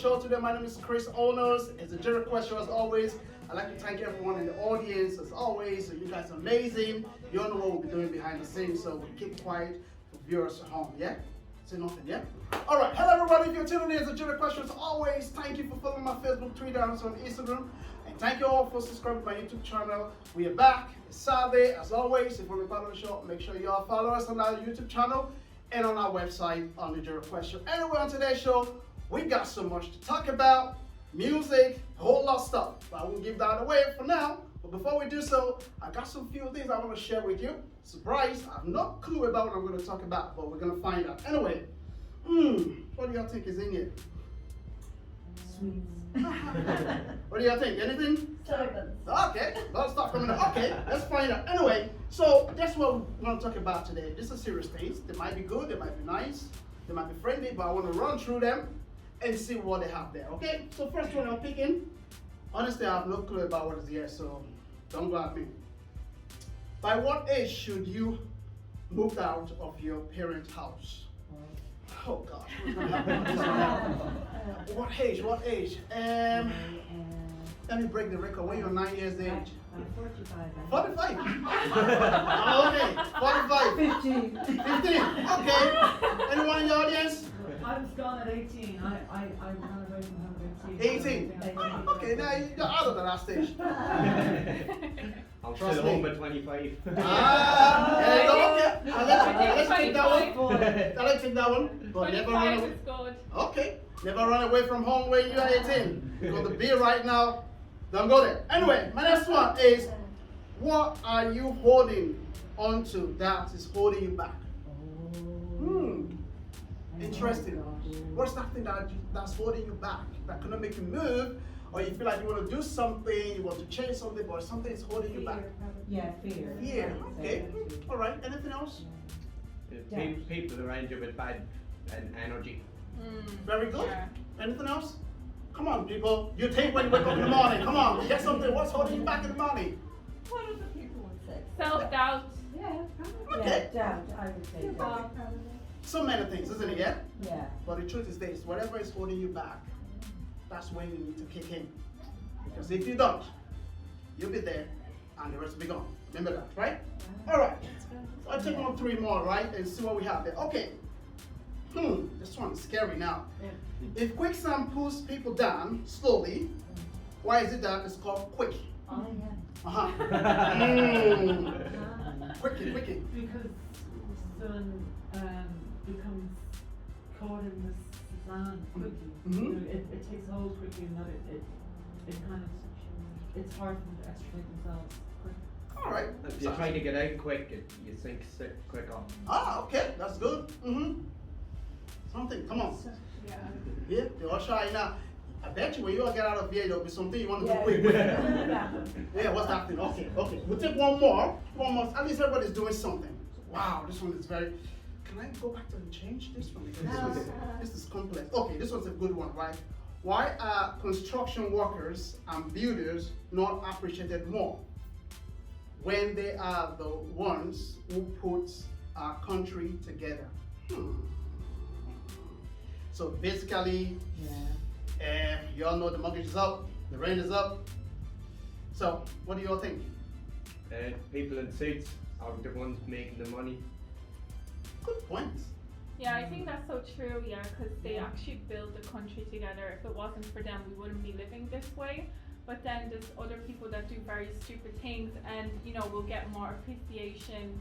show today. My name is Chris Owners. It's a general question as always. I'd like to thank everyone in the audience as always. You guys are amazing. You all know what we'll be doing behind the scenes, so we'll keep quiet for viewers at home, yeah? Say nothing, yeah? All right, hello everybody. If you're tuning in, it's a general question as always. Thank you for following my Facebook, Twitter, and also on Instagram. And thank you all for subscribing to my YouTube channel. We are back. It's Saturday, as always. If you want to be part of the show, make sure you all follow us on our YouTube channel and on our website on the General Question. Anyway, on today's show, we got so much to talk about. Music, a whole lot of stuff. But I won't give that away for now. But before we do so, I got some few things I want to share with you. Surprise, I have no clue about what I'm going to talk about, but we're going to find out. Anyway, what do y'all think is in here? Sweets. What do y'all think? Anything? Servants. Okay, let's start from there. Okay, let's find out. Anyway, so that's what we want to talk about today. These are serious things. They might be good, they might be nice, they might be friendly, but I want to run through them and see what they have there. Okay, so first one I'm picking. Honestly, I have no clue about what is here, so don't go at me. By what age should you move out of your parents' house? Oh gosh, what's gonna happen? What age? What age? Let me break the record. When you're 9 years age. 45. 45? Okay, 45. 15. 15, okay. Anyone in the audience? I was gone at 18. I ran away from home at 18. Okay, now you're out of that stage. I'm Trust still me. home at 25. There you go, okay. I'll take that one. I'll take that one. But never run 25 away. is good. Okay, never run away from home when you're 18. Because the beer right now, don't go there. Anyway, my next one is, what are you holding onto that is holding you back? Interesting. What's that thing that's holding you back? That cannot make you move, or you feel like you want to do something, you want to change something, but something is holding you back. Yeah, fear. Fear. Okay. All right. Anything else? People around you with bad energy. Very good. Yeah. Anything else? Come on, people. You think when you wake up in the morning. Come on, get something. What's holding you back in the morning? What other people would say? Self-doubt. Yeah, probably. Okay. Yeah, doubt, I would say doubt. So many things, isn't it? Yeah. Yeah. But the truth is this: whatever is holding you back, that's when you need to kick in. Because if you don't, you'll be there, and the rest will be gone. Remember that, right? All right. So I'll take 3 more, right, and see what we have there. Okay. This one's scary now. If quicksand pulls people down slowly, why is it that it's called quick? Oh, yeah. Quicky. Because someone becomes caught in the sand quickly. Mhm. You know, it takes hold quickly, and that it kind of, it's hard for them to extricate themselves quick. All right. If you try to get out quick, you sink quicker. Okay, that's good. Something, come on. Yeah. Yeah, you're all shy now. I bet you when you all get out of here, there'll be something you want to Yeah. do quick. Yeah, what's that thing? Okay. We'll take one more. At least everybody's doing something. Wow, this one is very. Can I go back to and change this one? Because this is complex. Okay, this one's a good one, right? Why are construction workers and builders not appreciated more when they are the ones who put our country together? So basically, you all know the mortgage is up, the rent is up. So what do you all think? People in suits are the ones making the money. Good points. Yeah, I think that's so true, yeah, because they actually built the country together. If it wasn't for them, we wouldn't be living this way. But then there's other people that do very stupid things, and, we'll get more appreciation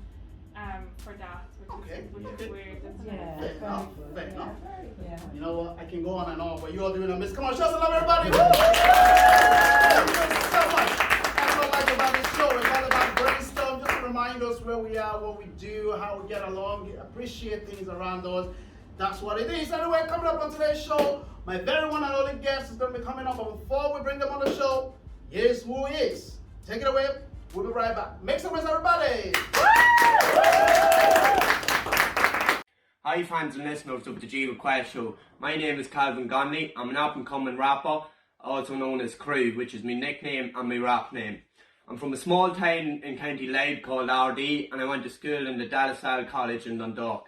for that, which is weird. Isn't it? Yeah. Fair enough. Fair enough. Yeah. You know what? I can go on and on, but you all doing a miss. Come on, show some love, everybody. Woo! Thank you so much. That's what I like about this show. It's all about brainstorm, just to remind us where we are, what we do, how we get along, appreciate things around us. That's what it is. Anyway, coming up on today's show, my very one and only guest is going to be coming up. But before we bring them on the show, here's who he is. Take it away. We'll be right back. Make some noise, everybody. Hi fans and listeners of the G Request Show. My name is Calvin Gonnelly. I'm an up and coming rapper, also known as Crew, which is my nickname and my rap name. I'm from a small town in County Louth called RD, and I went to school in the De La Salle College in Dundalk.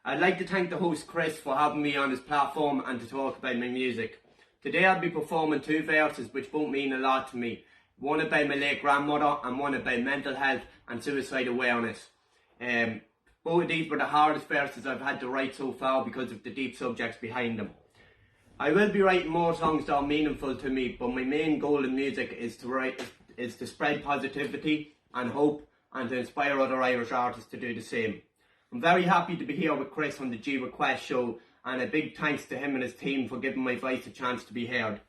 I'd like to thank the host Chris for having me on his platform and to talk about my music. Today I'll be performing two verses which both mean a lot to me. One about my late grandmother and one about mental health and suicide awareness. Both of these were the hardest verses I've had to write so far because of the deep subjects behind them. I will be writing more songs that are meaningful to me, but my main goal in music is to spread positivity and hope and to inspire other Irish artists to do the same. I'm very happy to be here with Chris on the G Request show, and a big thanks to him and his team for giving my voice a chance to be heard.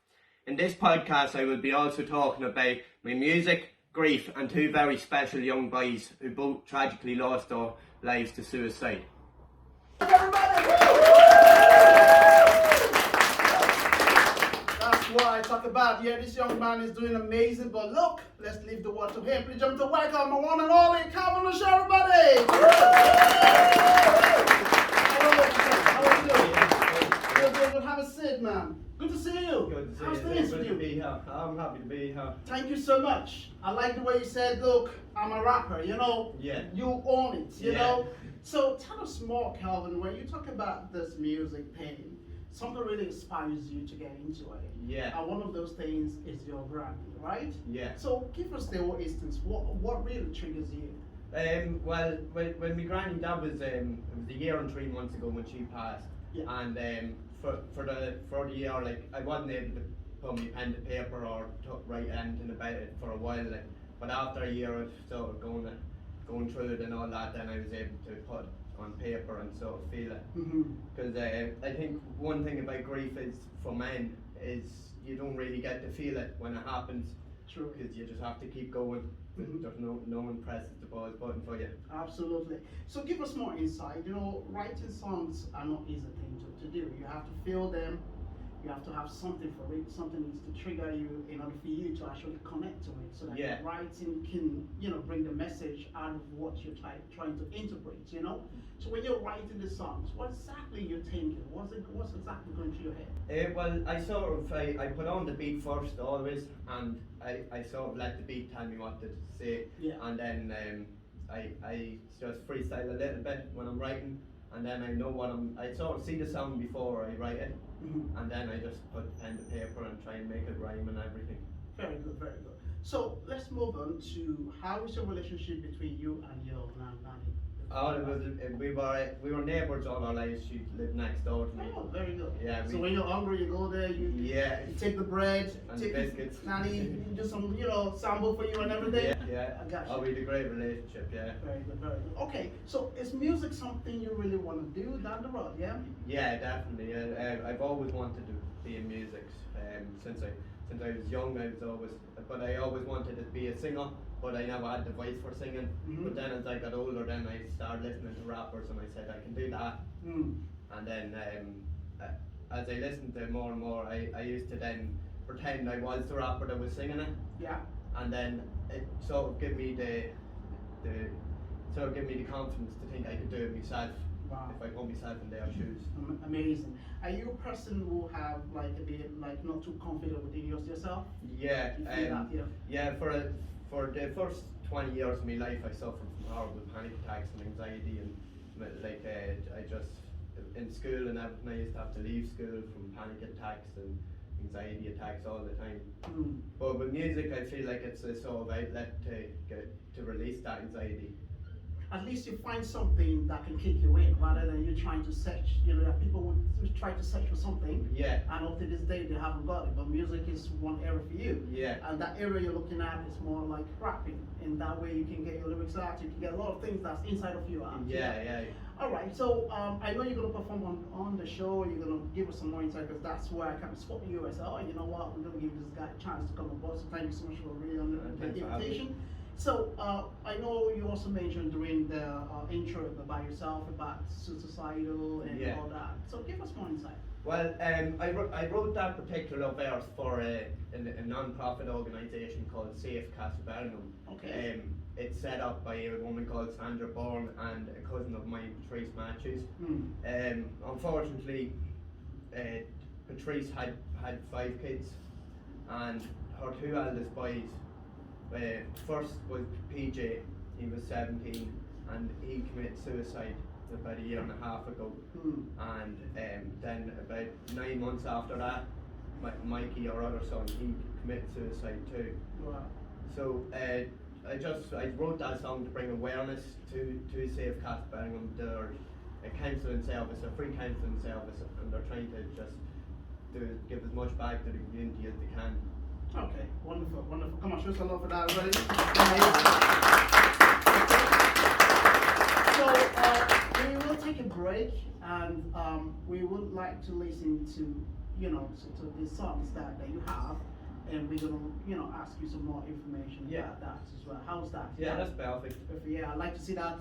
In this podcast I will be also talking about my music, grief and two very special young boys who both tragically lost their lives to suicide. That's what I talk about. Yeah, this young man is doing amazing, but look, let's leave the word to him. Please jump to welcome my one and only Calvin Gonnelly, everybody. How are you doing? Good. Have a seat, man. Good to see you. Good to see How's you. things Good with to you? be here. I'm happy to be here. Thank you so much. I like the way you said, look, I'm a rapper, you know? Yeah. You own it, you Yeah. know? So tell us more, Calvin, when you talk about this music thing, something really inspires you to get into it. Yeah. And one of those things is your branding, right? Yeah. So give us the whole instance. What really triggers you? Well, when my granny, that was it was a year and 3 months ago when she passed, Yeah. and for the year, like I wasn't able to put my pen to paper or write anything about it for a while, like, but after a year of sort of going through it and all that, then I was able to put on paper and sort of feel it. Because I think one thing about grief is for men is you don't really get to feel it when it happens. True. Because you just have to keep going. There's no one presses the pause button for you. Absolutely. So give us more insight. You know, writing songs are not easy thing to do. You have to feel them. You have to have something for it. Something needs to trigger you in order for you to actually connect to it. So that Yeah. writing can, you know, bring the message out of what you're trying to interpret, you know? So when you're writing the songs, what exactly you're thinking? What's exactly going through your head? Well, I put on the beat first always, and I sort of let the beat tell me what to say, Yeah. and then I just freestyle a little bit when I'm writing, and then I know I sort of see the song before I write it, and then I just put pen to paper and try and make it rhyme and everything. Very good, very good. So let's move on to how is your relationship between you and your nanny? Oh, we were neighbours all our lives. She lived next door to me. Oh, very good. Yeah, So we- when you're hungry, you go there. You take the bread, And take biscuits. nanny, you do some, you know, sample for you and everything. Yeah. I got you. Oh, we had a great relationship. Yeah. Very good, very good. Okay, so is music something you really want to do down the road? Yeah. Yeah, definitely. I've always wanted to be in music since I was young. But I always wanted to be a singer. But I never had the voice for singing. But then as I got older, then I started listening to rappers, and I said I can do that. And then as I listened to it more and more, I used to then pretend I was the rapper that was singing it. Yeah. And then it sort of gave me the confidence to think I could do it myself. Wow. If I put myself in their shoes. Amazing. Are you a person who have like a bit like not too confident within yourself? Yeah. You feel that, yeah. Yeah. For the first 20 years of my life, I suffered from horrible panic attacks and anxiety, and like I just in school and everything, I used to have to leave school from panic attacks and anxiety attacks all the time. But with music, I feel like it's a sort of outlet to release that anxiety. At least you find something that can kick you in rather than you trying to search. You know, that people would try to search for something. Yeah. And up to this day they haven't got it. But music is one area for you. Yeah. And that area you're looking at is more like rapping. In that way you can get your lyrics out. You can get a lot of things that's inside of you out. Yeah. All right. So I know you're gonna perform on the show. You're gonna give us some more insight because that's where I kind of spoke to you. I said, oh, you know what? We're gonna give this guy a chance to come on board. So thank you so much for really on the Thanks for having me. invitation. So I know you also mentioned during the intro about yourself about suicidal and Yeah. all that. So give us more insight. Well, I wrote that particular verse for a non-profit organisation called Safe Castleburnham. Okay. It's set up by a woman called Sandra Bourne and a cousin of mine, Patrice Matthews. Unfortunately, Patrice had 5 kids, and her 2 eldest boys. First was PJ, he was 17, and he committed suicide about a year and a half ago. And then about 9 months after that, Mikey, our other son, he committed suicide too. Wow. So I wrote that song to bring awareness to Safe Cast Birmingham. They're a counselling service, a free counselling service, and they're trying to just give as much back to the community as they can. Okay, wonderful, wonderful. Come on, show some love for that already. So we will take a break, and we would like to listen to, to the songs that you have, and we're gonna, ask you some more information about that as well. How's that? Yeah, that's perfect. Yeah, I'd like to see that,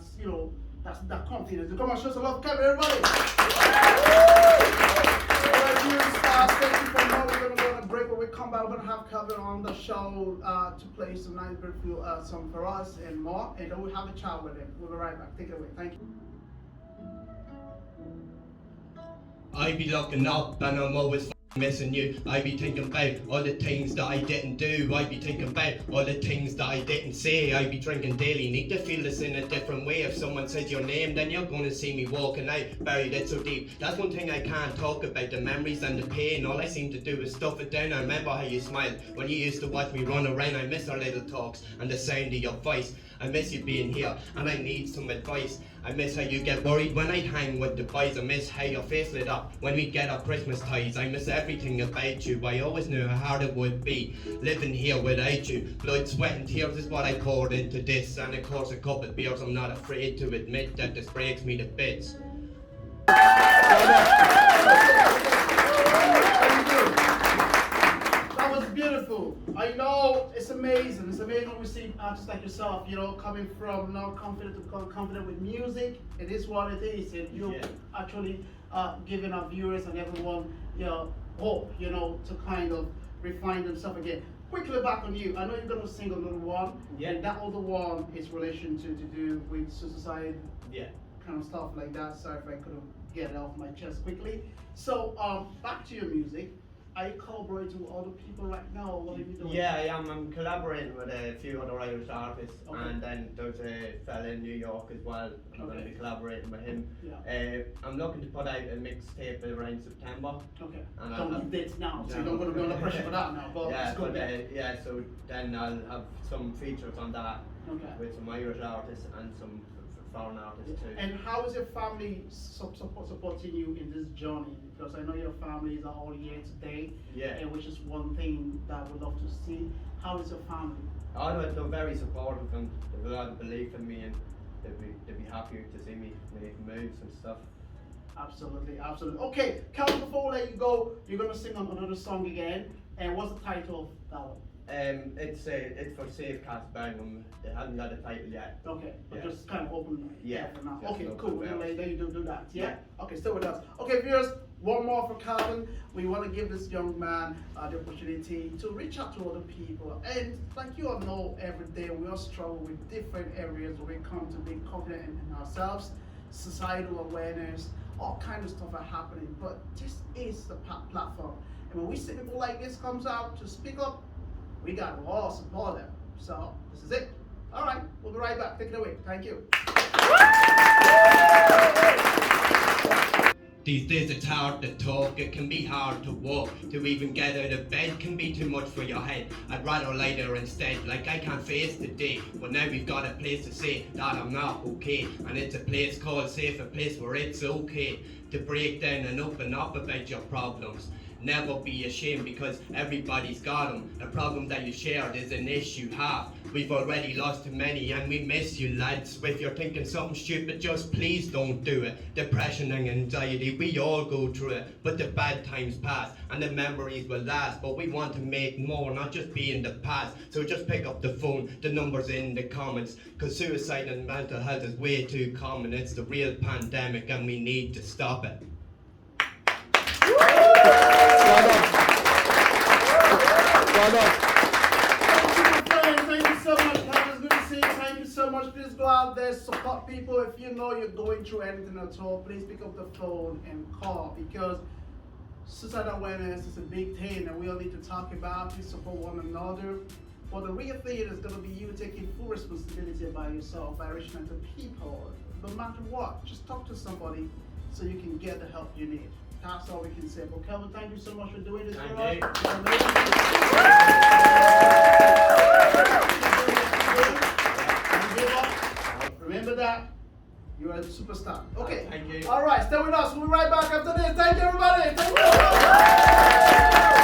that's that confidence. Come on, show some love, Kevin, everybody. Alright, viewers, thank you for now. We're gonna go on a break. When we come back, we're gonna have Kevin on the show to play some nice, beautiful song for us and more. And then we have a chat with him. We'll be right back. Take it away. Thank you. I be looking up and I'm always missing you. I be thinking about all the things that I didn't do. I be thinking about all the things that I didn't say. I be drinking daily, need to feel this in a different way. If someone says your name, then you're gonna see me walking out, buried it so deep. That's one thing I can't talk about, the memories and the pain. All I seem to do is stuff it down. I remember how you smiled when you used to watch me run around. I miss our little talks and the sound of your voice. I miss you being here and I need some advice. I miss how you get worried when I hang with the boys. I miss how your face lit up when we get our Christmas ties. I miss everything about you. I always knew how hard it would be living here without you. Blood, sweat and tears is what I poured into this, and of course a couple of beers. I'm not afraid to admit that this breaks me to bits. That was beautiful. I know it's amazing. It's amazing when we see artists like yourself, coming from not confident to become confident with music. It is what it is, and you're actually giving our viewers and everyone, hope, to kind of refine themselves again. Quickly back on you. I know you're gonna sing another one. Yeah. And that other one is relation to do with suicide. Yeah. Kind of stuff like that. Sorry if I couldn't get it off my chest quickly. So back to your music. Are you collaborating with other people right now? What are you doing? Yeah, I am. I'm collaborating with a few other Irish artists, Okay. and then there's a fella in New York as well. I'm going to be collaborating with him. Yeah. I'm looking to put out a mixtape around September. Okay. And Don't I'll give dates now, so Yeah. you don't want to be under pressure for that now. But Yeah, it's good. but so then I'll have some features on that Okay. with some Irish artists and some foreign artists too. And how is your family supporting you in this journey? Because I know your families are all here today, Yeah. and which is one thing that we'd love to see. How is your family? They're very supportive and they've a lot of belief in me, and they'd be happy to see me make moves and stuff. Absolutely, absolutely. Okay, Calvin, before we let you go, you're gonna sing on another song again. And what's the title of that one? It's for Safe Cast Birmingham. It hasn't got a title yet. Okay, but Yeah. just kind of open Yeah, for now. just Okay, open cool. it We'll out. let you do that. Yeah? Yeah. Okay, stay with us. Okay, viewers, one more for Calvin. We want to give this young man the opportunity to reach out to other people. And like you all know, every day we all struggle with different areas when we come to being confident in ourselves, societal awareness, all kinds of stuff are happening. But this is the platform. And when we see people like this comes out to speak up, we got to all support them. So this is it. All right, we'll be right back. Take it away. Thank you. These days it's hard to talk, it can be hard to walk. To even get out of bed can be too much for your head. I'd rather lie there instead, like I can't face the day. But now we've got a place to say that I'm not okay. And it's a place called Safe, a place where it's okay to break down and open up about your problems. Never be ashamed because everybody's got them. A problem that you shared is an issue half. We've already lost too many and we miss you lads. If you're thinking something stupid, just please don't do it. Depression and anxiety, we all go through it. But the bad times pass and the memories will last. But we want to make more, not just be in the past. So just pick up the phone, the numbers in the comments. Cause suicide and mental health is way too common. It's the real pandemic and we need to stop it. Thank you so much. It's good to see you. Thank you so much. Please go out there, support people. If you know you're going through anything at all, please pick up the phone and call, because suicide awareness is a big thing and we all need to talk about it, support one another. But the real thing is going to be you taking full responsibility by yourself, by reaching out to people. No matter what, just talk to somebody so you can get the help you need. That's all we can say. But Calvin, thank you so much for doing this Thank for us. you. Remember that. You are a superstar. Okay. Thank you. All right. Stay with us. We'll be right back after this. Thank you, everybody. Thank you.